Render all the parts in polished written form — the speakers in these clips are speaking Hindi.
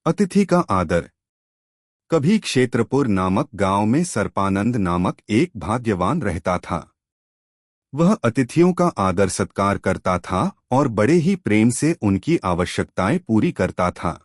अतिथि का आदर। कभी क्षेत्रपुर नामक गांव में सर्पानंद नामक एक भाग्यवान रहता था। वह अतिथियों का आदर सत्कार करता था और बड़े ही प्रेम से उनकी आवश्यकताएं पूरी करता था।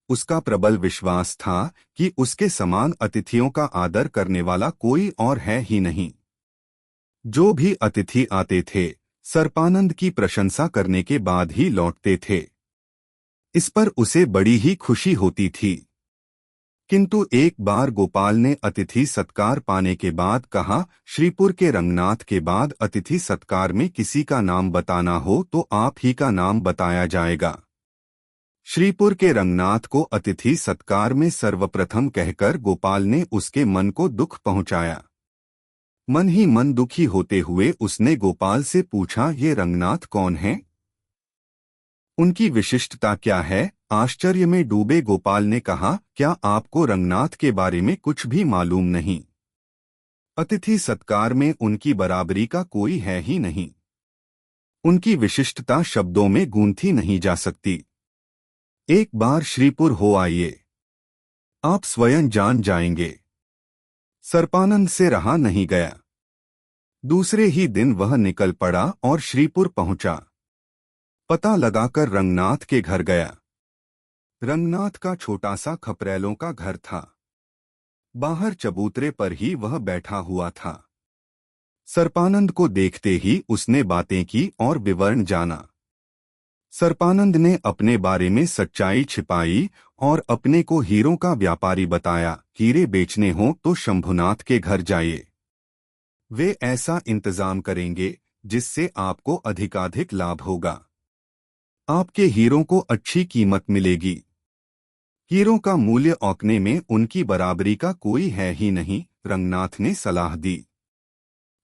उसका प्रबल विश्वास था कि उसके समान अतिथियों का आदर करने वाला कोई और है ही नहीं। जो भी अतिथि आते थे, सर्पानंद की प्रशंसा करने के बाद ही लौटते थे। इस पर उसे बड़ी ही खुशी होती थी। किंतु एक बार गोपाल ने अतिथि सत्कार पाने के बाद कहा, श्रीपुर के रंगनाथ के बाद अतिथि सत्कार में किसी का नाम बताना हो तो आप ही का नाम बताया जाएगा। श्रीपुर के रंगनाथ को अतिथि सत्कार में सर्वप्रथम कहकर गोपाल ने उसके मन को दुख पहुंचाया। मन ही मन दुखी होते हुए उसने गोपाल से पूछा, ये रंगनाथ कौन है? उनकी विशिष्टता क्या है? आश्चर्य में डूबे गोपाल ने कहा, क्या आपको रंगनाथ के बारे में कुछ भी मालूम नहीं? अतिथि सत्कार में उनकी बराबरी का कोई है ही नहीं। उनकी विशिष्टता शब्दों में गूंथी नहीं जा सकती। एक बार श्रीपुर हो आइए, आप स्वयं जान जाएंगे। सर्पानंद से रहा नहीं गया। दूसरे ही दिन वह निकल पड़ा और श्रीपुर पहुंचा। पता लगाकर रंगनाथ के घर गया। रंगनाथ का छोटा सा खपरेलों का घर था। बाहर चबूतरे पर ही वह बैठा हुआ था। सर्पानंद को देखते ही उसने बातें की और विवरण जाना। सर्पानंद ने अपने बारे में सच्चाई छिपाई और अपने को हीरों का व्यापारी बताया। हीरे बेचने हो तो शंभुनाथ के घर जाइए, वे ऐसा इंतजाम करेंगे जिससे आपको अधिकाधिक लाभ होगा। आपके हीरों को अच्छी कीमत मिलेगी। हीरों का मूल्य औकने में उनकी बराबरी का कोई है ही नहीं, रंगनाथ ने सलाह दी।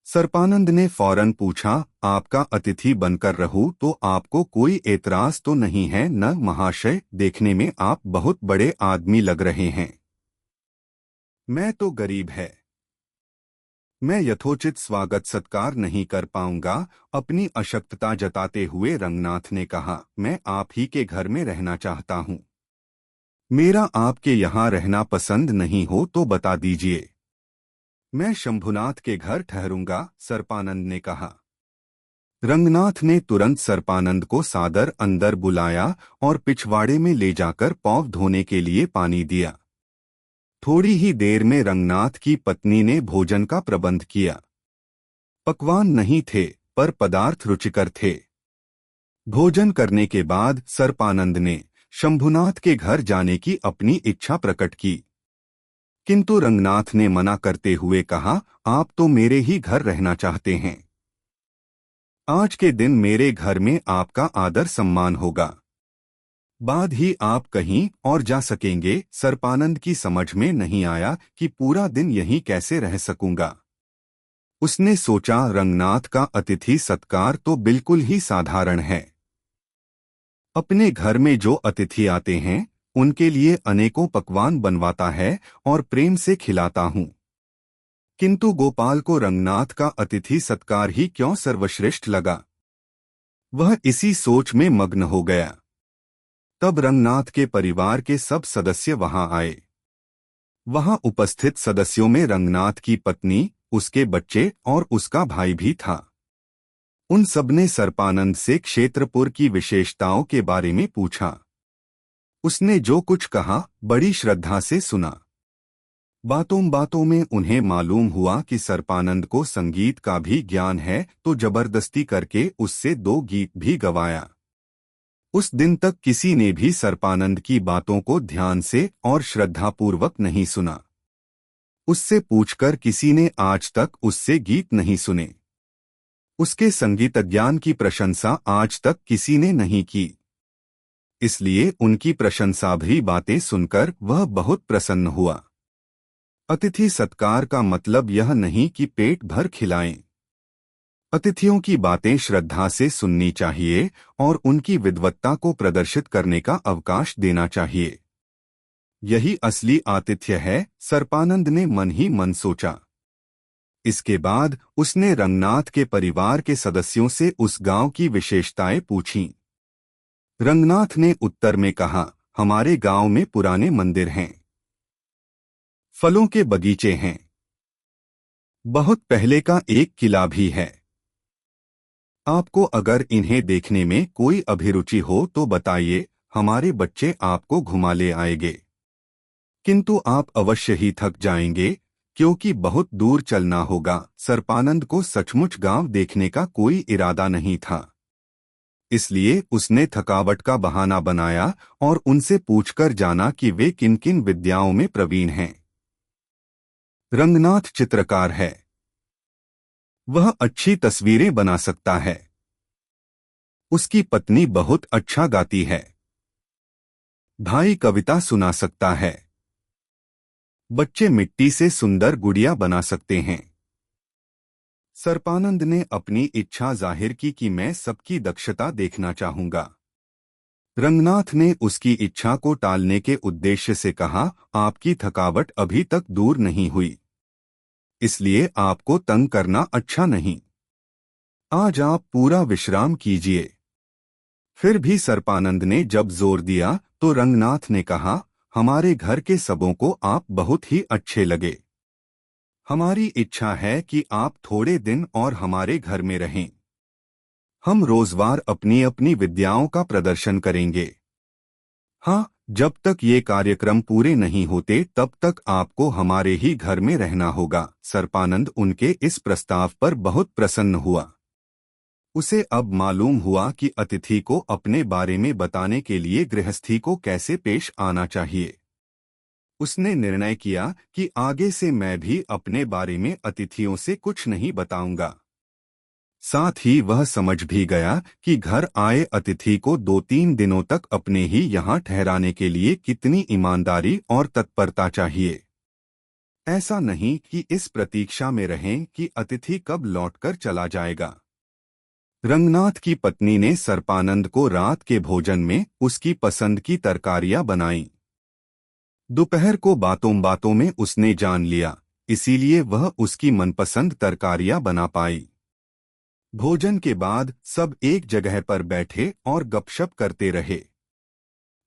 सर्पानंद ने फौरन पूछा, आपका अतिथि बनकर रहूं तो आपको कोई एतराज तो नहीं है न? महाशय, देखने में आप बहुत बड़े आदमी लग रहे हैं। मैं तो गरीब है, मैं यथोचित स्वागत सत्कार नहीं कर पाऊंगा। अपनी अशक्तता जताते हुए रंगनाथ ने कहा, मैं आप ही के घर में रहना चाहता हूं। मेरा आपके यहाँ रहना पसंद नहीं हो तो बता दीजिए, मैं शंभुनाथ के घर ठहरूंगा, सर्पानंद ने कहा। रंगनाथ ने तुरंत सर्पानंद को सादर अंदर बुलाया और पिछवाड़े में ले जाकर पाँव धोने के लिए पानी दिया। थोड़ी ही देर में रंगनाथ की पत्नी ने भोजन का प्रबंध किया। पकवान नहीं थे पर पदार्थ रुचिकर थे। भोजन करने के बाद सर्पानंद ने शंभुनाथ के घर जाने की अपनी इच्छा प्रकट की। किंतु रंगनाथ ने मना करते हुए कहा, आप तो मेरे ही घर रहना चाहते हैं। आज के दिन मेरे घर में आपका आदर सम्मान होगा, बाद ही आप कहीं और जा सकेंगे। सर्पानंद की समझ में नहीं आया कि पूरा दिन यहीं कैसे रह सकूंगा। उसने सोचा, रंगनाथ का अतिथि सत्कार तो बिल्कुल ही साधारण है। अपने घर में जो अतिथि आते हैं उनके लिए अनेकों पकवान बनवाता है और प्रेम से खिलाता हूं। किंतु गोपाल को रंगनाथ का अतिथि सत्कार ही क्यों सर्वश्रेष्ठ लगा। वह इसी सोच में मग्न हो गया। तब रंगनाथ के परिवार के सब सदस्य वहां आए। वहां उपस्थित सदस्यों में रंगनाथ की पत्नी, उसके बच्चे और उसका भाई भी था। उन सबने सर्पानंद से क्षेत्रपुर की विशेषताओं के बारे में पूछा। उसने जो कुछ कहा बड़ी श्रद्धा से सुना। बातों बातों में उन्हें मालूम हुआ कि सर्पानंद को संगीत का भी ज्ञान है, तो जबरदस्ती करके उससे 2 गीत भी गवाया। उस दिन तक किसी ने भी सर्पानंद की बातों को ध्यान से और श्रद्धापूर्वक नहीं सुना। उससे पूछकर किसी ने आज तक उससे गीत नहीं सुने। उसके संगीत ज्ञान की प्रशंसा आज तक किसी ने नहीं की। इसलिए उनकी प्रशंसा भरी बातें सुनकर वह बहुत प्रसन्न हुआ। अतिथि सत्कार का मतलब यह नहीं कि पेट भर खिलाएं। अतिथियों की बातें श्रद्धा से सुननी चाहिए और उनकी विद्वत्ता को प्रदर्शित करने का अवकाश देना चाहिए। यही असली आतिथ्य है, सर्पानंद ने मन ही मन सोचा। इसके बाद उसने रंगनाथ के परिवार के सदस्यों से उस गांव की विशेषताएं पूछीं। रंगनाथ ने उत्तर में कहा, हमारे गांव में पुराने मंदिर हैं, फलों के बगीचे हैं, बहुत पहले का एक किला भी है। आपको अगर इन्हें देखने में कोई अभिरुचि हो तो बताइए, हमारे बच्चे आपको घुमा ले आएंगे। किंतु आप अवश्य ही थक जाएंगे, क्योंकि बहुत दूर चलना होगा। सर्पानंद को सचमुच गांव देखने का कोई इरादा नहीं था, इसलिए उसने थकावट का बहाना बनाया और उनसे पूछकर जाना कि वे किन किन विद्याओं में प्रवीण हैं। रंगनाथ चित्रकार है, वह अच्छी तस्वीरें बना सकता है। उसकी पत्नी बहुत अच्छा गाती है। भाई कविता सुना सकता है। बच्चे मिट्टी से सुंदर गुड़िया बना सकते हैं। सर्पानंद ने अपनी इच्छा जाहिर की कि मैं सबकी दक्षता देखना चाहूंगा। रंगनाथ ने उसकी इच्छा को टालने के उद्देश्य से कहा, आपकी थकावट अभी तक दूर नहीं हुई, इसलिए आपको तंग करना अच्छा नहीं। आज आप पूरा विश्राम कीजिए। फिर भी सर्पानंद ने जब जोर दिया तो रंगनाथ ने कहा, हमारे घर के सबों को आप बहुत ही अच्छे लगे। हमारी इच्छा है कि आप थोड़े दिन और हमारे घर में रहें। हम रोजवार अपनी अपनी विद्याओं का प्रदर्शन करेंगे। हाँ, जब तक ये कार्यक्रम पूरे नहीं होते तब तक आपको हमारे ही घर में रहना होगा। सर्पानंद उनके इस प्रस्ताव पर बहुत प्रसन्न हुआ। उसे अब मालूम हुआ कि अतिथि को अपने बारे में बताने के लिए गृहस्थी को कैसे पेश आना चाहिए। उसने निर्णय किया कि आगे से मैं भी अपने बारे में अतिथियों से कुछ नहीं बताऊंगा। साथ ही वह समझ भी गया कि घर आए अतिथि को 2-3 दिनों तक अपने ही यहाँ ठहराने के लिए कितनी ईमानदारी और तत्परता चाहिए। ऐसा नहीं कि इस प्रतीक्षा में रहें कि अतिथि कब लौटकर चला जाएगा। रंगनाथ की पत्नी ने सर्पानंद को रात के भोजन में उसकी पसंद की तरकारियां बनाईं। दोपहर को बातों बातों में उसने जान लिया, इसीलिए वह उसकी मनपसंद तरकारियां बना पाई। भोजन के बाद सब एक जगह पर बैठे और गपशप करते रहे।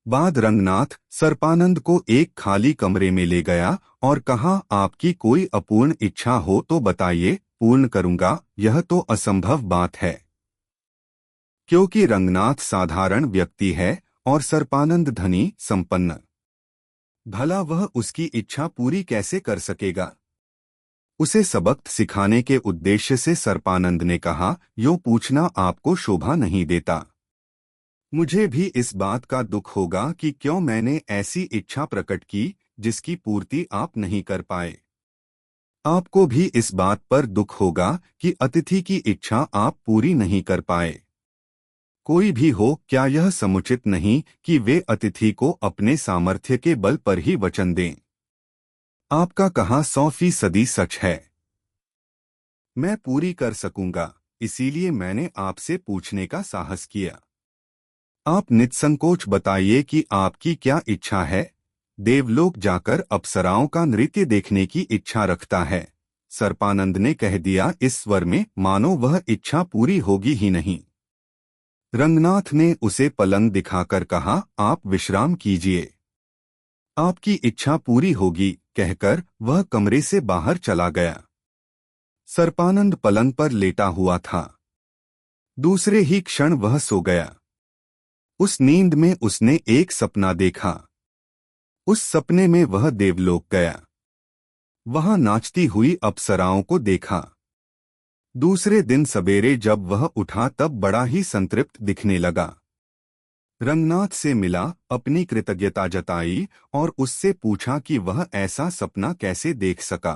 बाद रंगनाथ सर्पानंद को एक खाली कमरे में ले गया और कहा, आपकी कोई अपूर्ण इच्छा हो तो बताइए, पूर्ण करूंगा। यह तो असंभव बात है, क्योंकि रंगनाथ साधारण व्यक्ति है और सर्पानंद धनी संपन्न। भला वह उसकी इच्छा पूरी कैसे कर सकेगा? उसे सबक सिखाने के उद्देश्य से सर्पानंद ने कहा, यो पूछना आपको शोभा नहीं देता। मुझे भी इस बात का दुख होगा कि क्यों मैंने ऐसी इच्छा प्रकट की जिसकी पूर्ति आप नहीं कर पाए। आपको भी इस बात पर दुख होगा कि अतिथि की इच्छा आप पूरी नहीं कर पाए। कोई भी हो, क्या यह समुचित नहीं कि वे अतिथि को अपने सामर्थ्य के बल पर ही वचन दें? आपका कहा 100% सच है। मैं पूरी कर सकूंगा, इसीलिए मैंने आपसे पूछने का साहस किया। आप निसंकोच बताइए कि आपकी क्या इच्छा है। देवलोक जाकर अप्सराओं का नृत्य देखने की इच्छा रखता है। सर्पानंद ने कह दिया इस स्वर में मानो वह इच्छा पूरी होगी ही नहीं। रंगनाथ ने उसे पलंग दिखाकर कहा, आप विश्राम कीजिए, आपकी इच्छा पूरी होगी, कहकर वह कमरे से बाहर चला गया। सर्पानंद पलंग पर लेटा हुआ था। दूसरे ही क्षण वह सो गया। उस नींद में उसने एक सपना देखा। उस सपने में वह देवलोक गया। वहां नाचती हुई अप्सराओं को देखा। दूसरे दिन सवेरे जब वह उठा तब बड़ा ही संतृप्त दिखने लगा। रंगनाथ से मिला, अपनी कृतज्ञता जताई और उससे पूछा कि वह ऐसा सपना कैसे देख सका।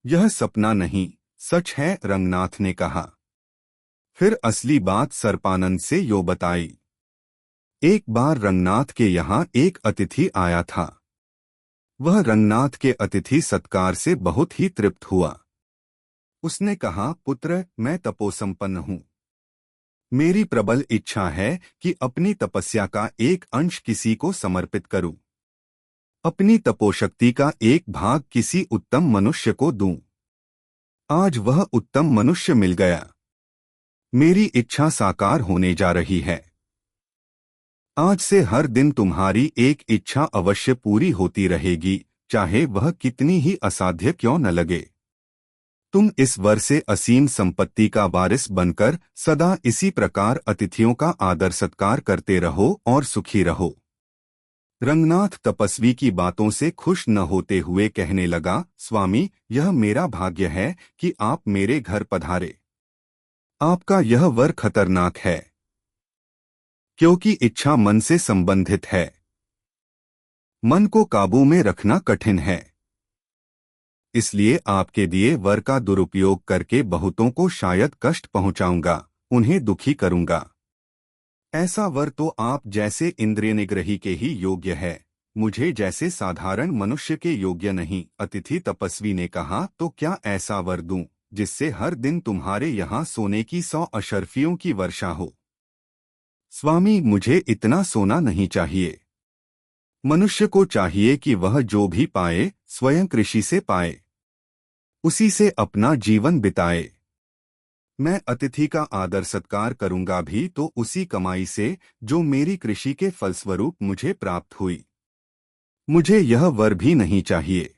यह सपना नहीं, सच है, रंगनाथ ने कहा। फिर असली बात सर्पानंद से यो बताई। एक बार रंगनाथ के यहाँ एक अतिथि आया था। वह रंगनाथ के अतिथि सत्कार से बहुत ही तृप्त हुआ। उसने कहा, पुत्र, मैं तपोसंपन्न हूँ। मेरी प्रबल इच्छा है कि अपनी तपस्या का एक अंश किसी को समर्पित करूं। अपनी तपोशक्ति का एक भाग किसी उत्तम मनुष्य को दूं। आज वह उत्तम मनुष्य मिल गया। मेरी इच्छा साकार होने जा रही है। आज से हर दिन तुम्हारी एक इच्छा अवश्य पूरी होती रहेगी, चाहे वह कितनी ही असाध्य क्यों न लगे। तुम इस वर से असीम संपत्ति का वारिस बनकर सदा इसी प्रकार अतिथियों का आदर सत्कार करते रहो और सुखी रहो। रंगनाथ तपस्वी की बातों से खुश न होते हुए कहने लगा, स्वामी, यह मेरा भाग्य है कि आप मेरे घर पधारे। आपका यह वर खतरनाक है, क्योंकि इच्छा मन से संबंधित है। मन को काबू में रखना कठिन है। इसलिए आपके दिए वर का दुरुपयोग करके बहुतों को शायद कष्ट पहुंचाऊंगा, उन्हें दुखी करूंगा। ऐसा वर तो आप जैसे इंद्रिय निग्रही के ही योग्य है, मुझे जैसे साधारण मनुष्य के योग्य नहीं। अतिथि तपस्वी ने कहा, तो क्या ऐसा वर दूं जिससे हर दिन तुम्हारे यहाँ सोने की 100 अशर्फियों की वर्षा हो? स्वामी, मुझे इतना सोना नहीं चाहिए। मनुष्य को चाहिए कि वह जो भी पाए स्वयं कृषि से पाए, उसी से अपना जीवन बिताए। मैं अतिथि का आदर सत्कार करूंगा भी तो उसी कमाई से जो मेरी कृषि के फलस्वरूप मुझे प्राप्त हुई। मुझे यह वर भी नहीं चाहिए।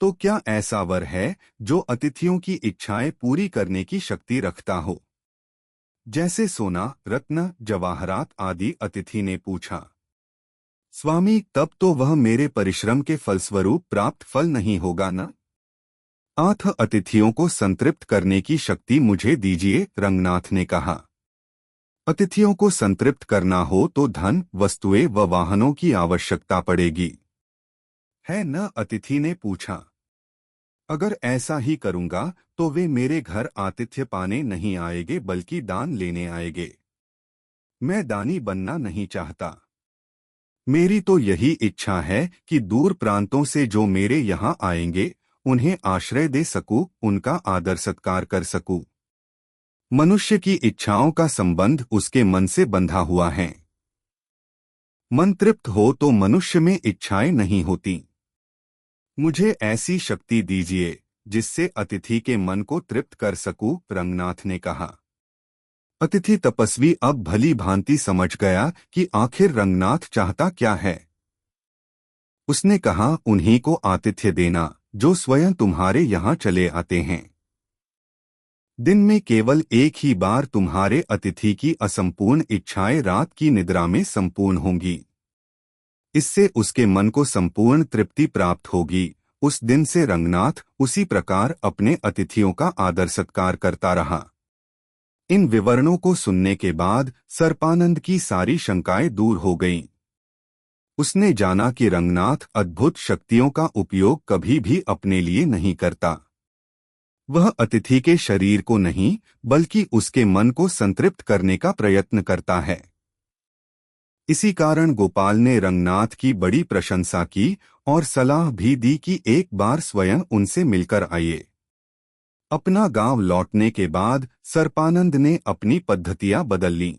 तो क्या ऐसा वर है जो अतिथियों की इच्छाएं पूरी करने की शक्ति रखता हो, जैसे सोना, रत्न, जवाहरात आदि? अतिथि ने पूछा। स्वामी, तब तो वह मेरे परिश्रम के फलस्वरूप प्राप्त फल नहीं होगा न? आठ अतिथियों को संतृप्त करने की शक्ति मुझे दीजिए, रंगनाथ ने कहा। अतिथियों को संतृप्त करना हो तो धन, वस्तुएं व वाहनों की आवश्यकता पड़ेगी, है न? अतिथि ने पूछा। अगर ऐसा ही करूंगा तो वे मेरे घर आतिथ्य पाने नहीं आएंगे बल्कि दान लेने आएंगे। मैं दानी बनना नहीं चाहता। मेरी तो यही इच्छा है कि दूर प्रांतों से जो मेरे यहाँ आएंगे उन्हें आश्रय दे सकूं, उनका आदर सत्कार कर सकूं। मनुष्य की इच्छाओं का संबंध उसके मन से बंधा हुआ है। मन तृप्त हो तो मनुष्य में इच्छाएं नहीं होती। मुझे ऐसी शक्ति दीजिए जिससे अतिथि के मन को तृप्त कर सकूं, रंगनाथ ने कहा। अतिथि तपस्वी अब भली भांति समझ गया कि आखिर रंगनाथ चाहता क्या है। उसने कहा, उन्हीं को आतिथ्य देना जो स्वयं तुम्हारे यहाँ चले आते हैं। दिन में केवल एक ही बार तुम्हारे अतिथि की असंपूर्ण इच्छाएं रात की निद्रा में संपूर्ण होंगी। इससे उसके मन को संपूर्ण तृप्ति प्राप्त होगी। उस दिन से रंगनाथ उसी प्रकार अपने अतिथियों का आदर सत्कार करता रहा। इन विवरणों को सुनने के बाद सर्पानंद की सारी शंकाएं दूर हो गईं। उसने जाना कि रंगनाथ अद्भुत शक्तियों का उपयोग कभी भी अपने लिए नहीं करता। वह अतिथि के शरीर को नहीं बल्कि उसके मन को संतृप्त करने का प्रयत्न करता है। इसी कारण गोपाल ने रंगनाथ की बड़ी प्रशंसा की और सलाह भी दी कि एक बार स्वयं उनसे मिलकर आइए। अपना गांव लौटने के बाद सर्पानंद ने अपनी पद्धतियां बदल लीं।